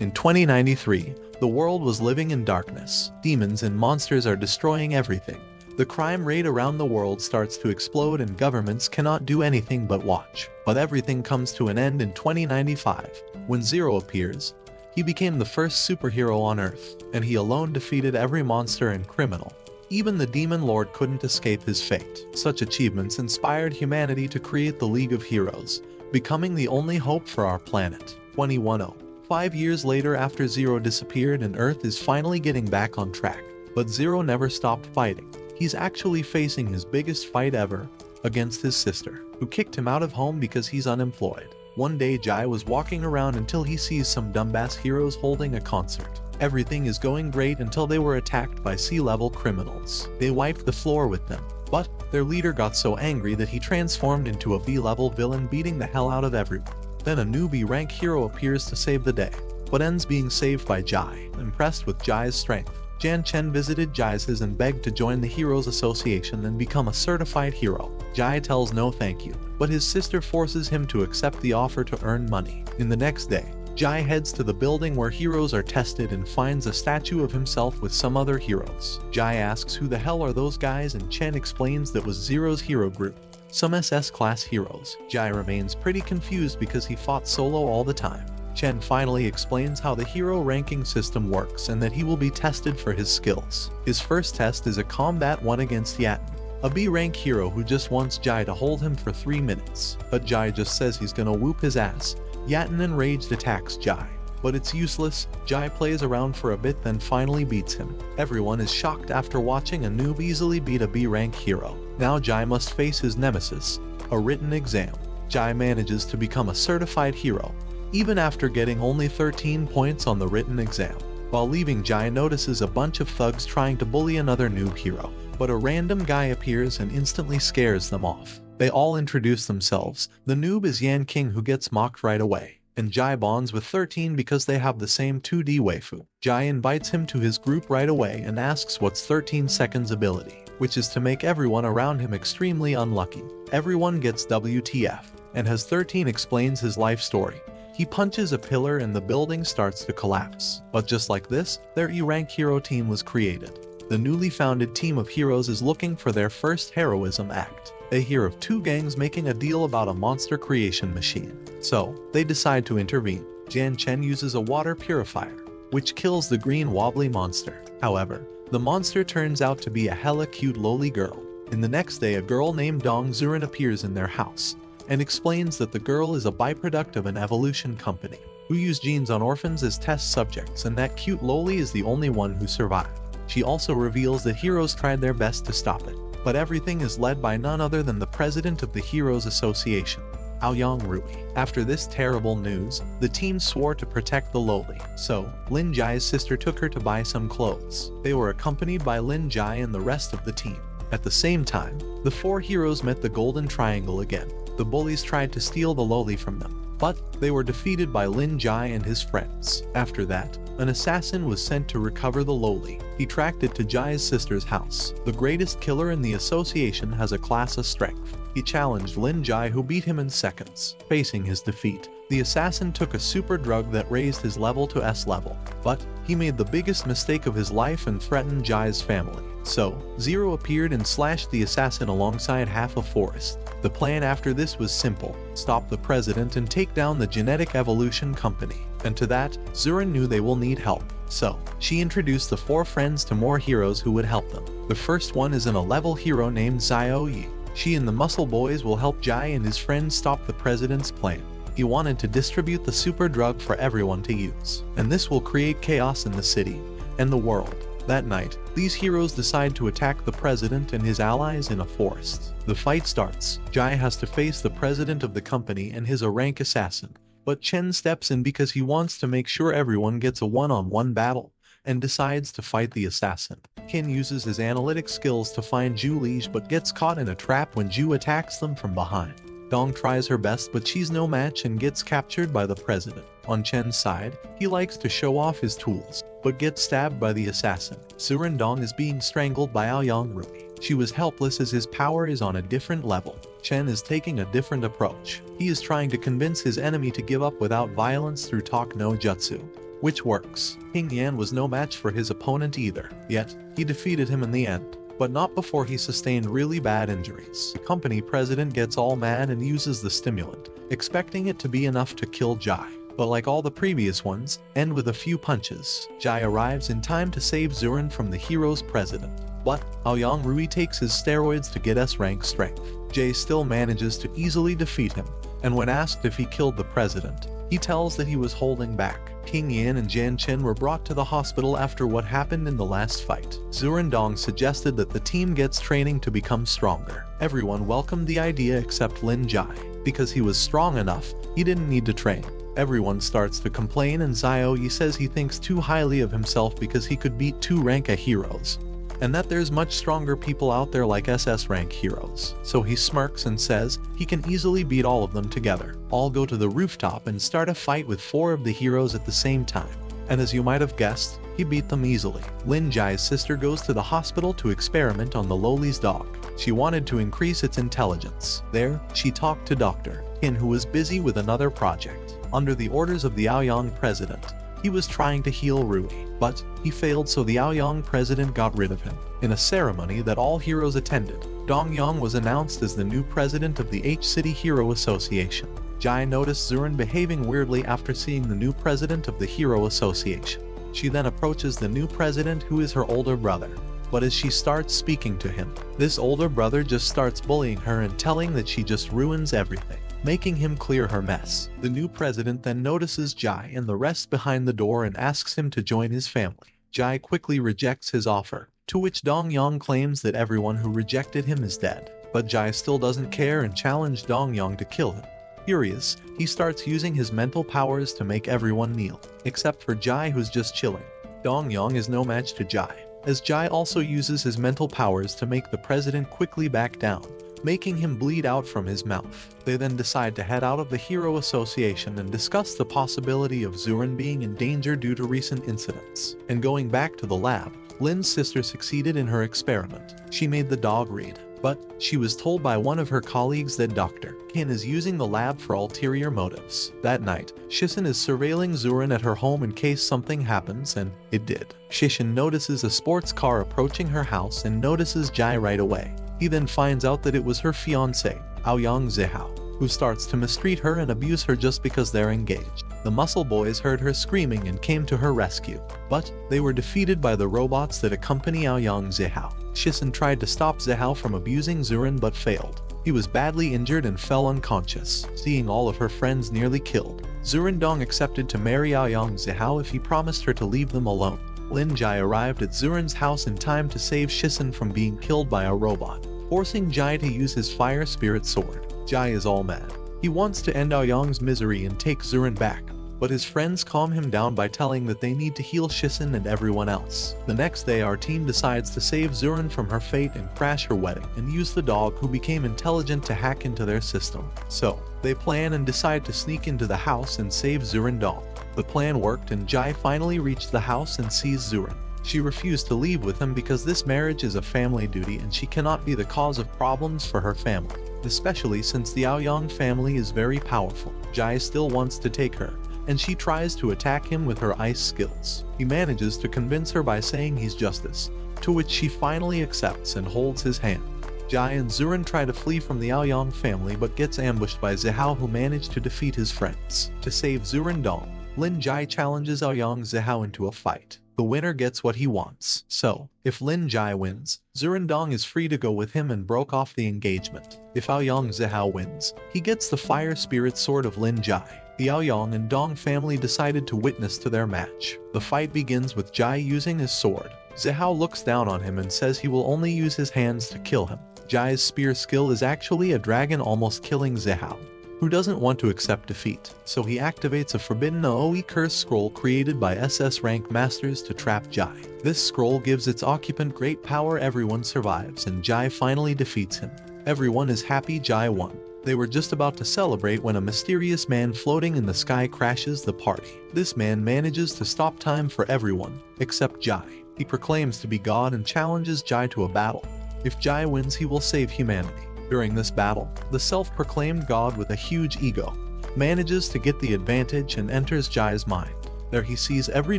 In 2093, the world was living in darkness. Demons and monsters are destroying everything. The crime rate around the world starts to explode and governments cannot do anything but watch. But everything comes to an end in 2095, when Zero appears. He became the first superhero on Earth, and he alone defeated every monster and criminal. Even the Demon Lord couldn't escape his fate. Such achievements inspired humanity to create the League of Heroes, becoming the only hope for our planet. 2010. 5 years later after Zero disappeared and Earth is finally getting back on track. But Zero never stopped fighting. He's actually facing his biggest fight ever, against his sister, who kicked him out of home because he's unemployed. One day Jai was walking around until he sees some dumbass heroes holding a concert. Everything is going great until they were attacked by sea-level criminals. They wiped the floor with them, but their leader got so angry that he transformed into a V-level villain, beating the hell out of everyone. Then a newbie rank hero appears to save the day, but ends being saved by Jai. Impressed with Jai's strength, Jan Chen visited Jai's and begged to join the Heroes Association and become a certified hero. Jai tells no thank you, but his sister forces him to accept the offer to earn money. In the next day, Jai heads to the building where heroes are tested and finds a statue of himself with some other heroes. Jai asks who the hell are those guys, and Chen explains that was Zero's hero group, some SS-class heroes. Jai remains pretty confused because he fought solo all the time. Chen finally explains how the hero ranking system works and that he will be tested for his skills. His first test is a combat one against Yatten, a B-rank hero who just wants Jai to hold him for 3 minutes. But Jai just says he's gonna whoop his ass. Yatten enraged attacks Jai, but it's useless. Jai plays around for a bit then finally beats him. Everyone is shocked after watching a noob easily beat a B-rank hero. Now Jai must face his nemesis, a written exam. Jai manages to become a certified hero, even after getting only 13 points on the written exam. While leaving, Jai notices a bunch of thugs trying to bully another noob hero, but a random guy appears and instantly scares them off. They all introduce themselves. The noob is Yan King, who gets mocked right away, and Jai bonds with 13 because they have the same 2D waifu. Jai invites him to his group right away and asks what's 13 seconds ability, which is to make everyone around him extremely unlucky. Everyone gets WTF, and as 13 explains his life story. He punches a pillar and the building starts to collapse. But just like this, their E-rank hero team was created. The newly founded team of heroes is looking for their first heroism act. They hear of 2 gangs making a deal about a monster creation machine, so they decide to intervene. Jan Chen uses a water purifier, which kills the green wobbly monster. However, the monster turns out to be a hella cute lowly girl. In the next day, a girl named Dong Zurin appears in their house and explains that the girl is a byproduct of an evolution company who use genes on orphans as test subjects, and that cute lowly is the only one who survived. She also reveals that heroes tried their best to stop it, but everything is led by none other than the president of the Heroes Association, Aoyang Rui. After this terrible news, the team swore to protect the lowly, so Lin Jai's sister took her to buy some clothes. They were accompanied by Lin Jai and the rest of the team. At the same time, the 4 heroes met the Golden Triangle again. The bullies tried to steal the lowly from them, but they were defeated by Lin Jai and his friends. After that, an assassin was sent to recover the lowly. He tracked it to Jai's sister's house. The greatest killer in the association has a class of strength. He challenged Lin Jai, who beat him in seconds. Facing his defeat, the assassin took a super drug that raised his level to S level, but he made the biggest mistake of his life and threatened Jai's family. So, Zero appeared and slashed the assassin alongside half of Forest. The plan after this was simple: stop the president and take down the genetic evolution company. And to that, Zurin knew they will need help. So, she introduced the 4 friends to more heroes who would help them. The first one is an 11-level hero named Xiao Yi. She and the Muscle Boys will help Jai and his friends stop the president's plan. He wanted to distribute the super drug for everyone to use, and this will create chaos in the city and the world. That night, these heroes decide to attack the president and his allies in a forest. The fight starts. Jai has to face the president of the company and his A-rank assassin, but Chen steps in because he wants to make sure everyone gets a one-on-one battle, and decides to fight the assassin. Qin uses his analytic skills to find Zhu Lige but gets caught in a trap when Zhu attacks them from behind. Dong tries her best but she's no match and gets captured by the president. On Chen's side, he likes to show off his tools, but gets stabbed by the assassin. Surin Dong is being strangled by Aoyang Rui. She was helpless as his power is on a different level. Chen is taking a different approach. He is trying to convince his enemy to give up without violence through talk no jutsu. which works. King Yan was no match for his opponent either, yet he defeated him in the end, but not before he sustained really bad injuries. The company president gets all mad and uses the stimulant, expecting it to be enough to kill Jai. But like all the previous ones, end with a few punches. Jai arrives in time to save Zurin from the hero's president. But Aoyang Rui takes his steroids to get S-rank strength. Jai still manages to easily defeat him, and when asked if he killed the president, he tells that he was holding back. King Yan and Jan Chen were brought to the hospital after what happened in the last fight. Zurandong suggested that the team gets training to become stronger. Everyone welcomed the idea except Lin Jai. Because he was strong enough, he didn't need to train. Everyone starts to complain and Xiao Yi says he thinks too highly of himself because he could beat 2 rank A heroes, and that there's much stronger people out there like SS rank heroes. So he smirks and says he can easily beat all of them together. All go to the rooftop and start a fight with 4 of the heroes at the same time. And as you might have guessed, he beat them easily. Lin Jai's sister goes to the hospital to experiment on the Loli's dog. She wanted to increase its intelligence. There, she talked to Dr. Qin, who was busy with another project. Under the orders of the Aoyang president, he was trying to heal Rui, but he failed, so the Aoyang president got rid of him. In a ceremony that all heroes attended, Dong Yang was announced as the new president of the H-City Hero Association. Jai noticed Zurin behaving weirdly after seeing the new president of the Hero Association. She then approaches the new president, who is her older brother. But as she starts speaking to him, this older brother just starts bullying her and telling that she just ruins everything, making him clear her mess. The new president then notices Jai and the rest behind the door and asks him to join his family. Jai quickly rejects his offer, to which Dong Yang claims that everyone who rejected him is dead. But Jai still doesn't care and challenges Dong Yang to kill him. Furious, he starts using his mental powers to make everyone kneel, except for Jai, who's just chilling. Dong Yang is no match to Jai, as Jai also uses his mental powers to make the president quickly back down, making him bleed out from his mouth. They then decide to head out of the Hero Association and discuss the possibility of Zurin being in danger due to recent incidents. And going back to the lab, Lin's sister succeeded in her experiment. She made the dog read, but she was told by one of her colleagues that Dr. Qin is using the lab for ulterior motives. That night, Shishin is surveilling Zurin at her home in case something happens, and it did. Shishin notices a sports car approaching her house and notices Jai right away. He then finds out that it was her fiancé, Aoyang Zihao, who starts to mistreat her and abuse her just because they're engaged. The muscle boys heard her screaming and came to her rescue, but they were defeated by the robots that accompany Aoyang Zihao. Shishin tried to stop Zihao from abusing Zurin but failed. He was badly injured and fell unconscious. Seeing all of her friends nearly killed, Zurandong accepted to marry Aoyang Zihao if he promised her to leave them alone. Lin Jai arrived at Zurin's house in time to save Shishin from being killed by a robot, forcing Jai to use his fire spirit sword. Jai is all mad. He wants to end Aoyang's misery and take Zurin back, but his friends calm him down by telling that they need to heal Shishin and everyone else. The next day, our team decides to save Zurin from her fate and crash her wedding, and use the dog, who became intelligent, to hack into their system. So, they plan and decide to sneak into the house and save Zurandong. The plan worked and Jai finally reached the house and sees Zurin. She refused to leave with him because this marriage is a family duty and she cannot be the cause of problems for her family, especially since the Aoyang family is very powerful. Jai still wants to take her, and she tries to attack him with her ice skills. He manages to convince her by saying he's justice, to which she finally accepts and holds his hand. Jai and Zurin try to flee from the Aoyang family but gets ambushed by Zihao, who managed to defeat his friends. To save Zurandong, Lin Jai challenges Aoyang Zihao into a fight. The winner gets what he wants. So, if Lin Jai wins, Zurandong is free to go with him and broke off the engagement. If Aoyang Zihao wins, he gets the fire spirit sword of Lin Jai. The Aoyang and Dong family decided to witness to their match. The fight begins with Jai using his sword. Zihao looks down on him and says he will only use his hands to kill him. Jai's spear skill is actually a dragon, almost killing Zihao, who doesn't want to accept defeat, so he activates a forbidden Aoi curse scroll created by SS rank masters to trap Jai. This scroll gives its occupant great power. Everyone survives and Jai finally defeats him. Everyone is happy Jai won. They were just about to celebrate when a mysterious man floating in the sky crashes the party. This man manages to stop time for everyone, except Jai. He proclaims to be God and challenges Jai to a battle. If Jai wins, he will save humanity. During this battle, the self-proclaimed god with a huge ego manages to get the advantage and enters Jai's mind. There he sees every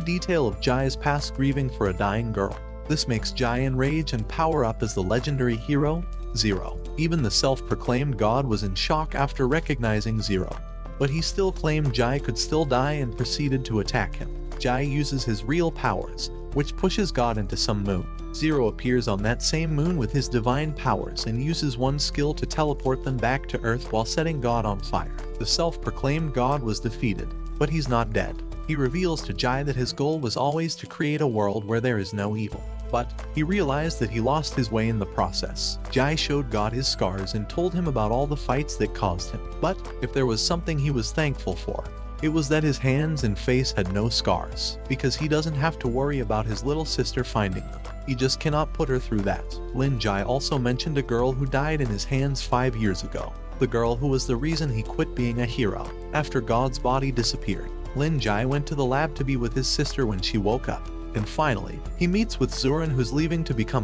detail of Jai's past, grieving for a dying girl. This makes Jai enrage and power up as the legendary hero, Zero. Even the self-proclaimed god was in shock after recognizing Zero. But he still claimed Jai could still die and proceeded to attack him. Jai uses his real powers, which pushes God into some moon. Zero appears on that same moon with his divine powers and uses one skill to teleport them back to Earth while setting God on fire. The self-proclaimed god was defeated, but he's not dead. He reveals to Jai that his goal was always to create a world where there is no evil. But he realized that he lost his way in the process. Jai showed God his scars and told him about all the fights that caused him. But if there was something he was thankful for, it was that his hands and face had no scars, because he doesn't have to worry about his little sister finding them. He just cannot put her through that. Lin Jai also mentioned a girl who died in his hands 5 years ago. The girl who was the reason he quit being a hero. After God's body disappeared, Lin Jai went to the lab to be with his sister when she woke up. And finally, he meets with Zuran, who's leaving to become a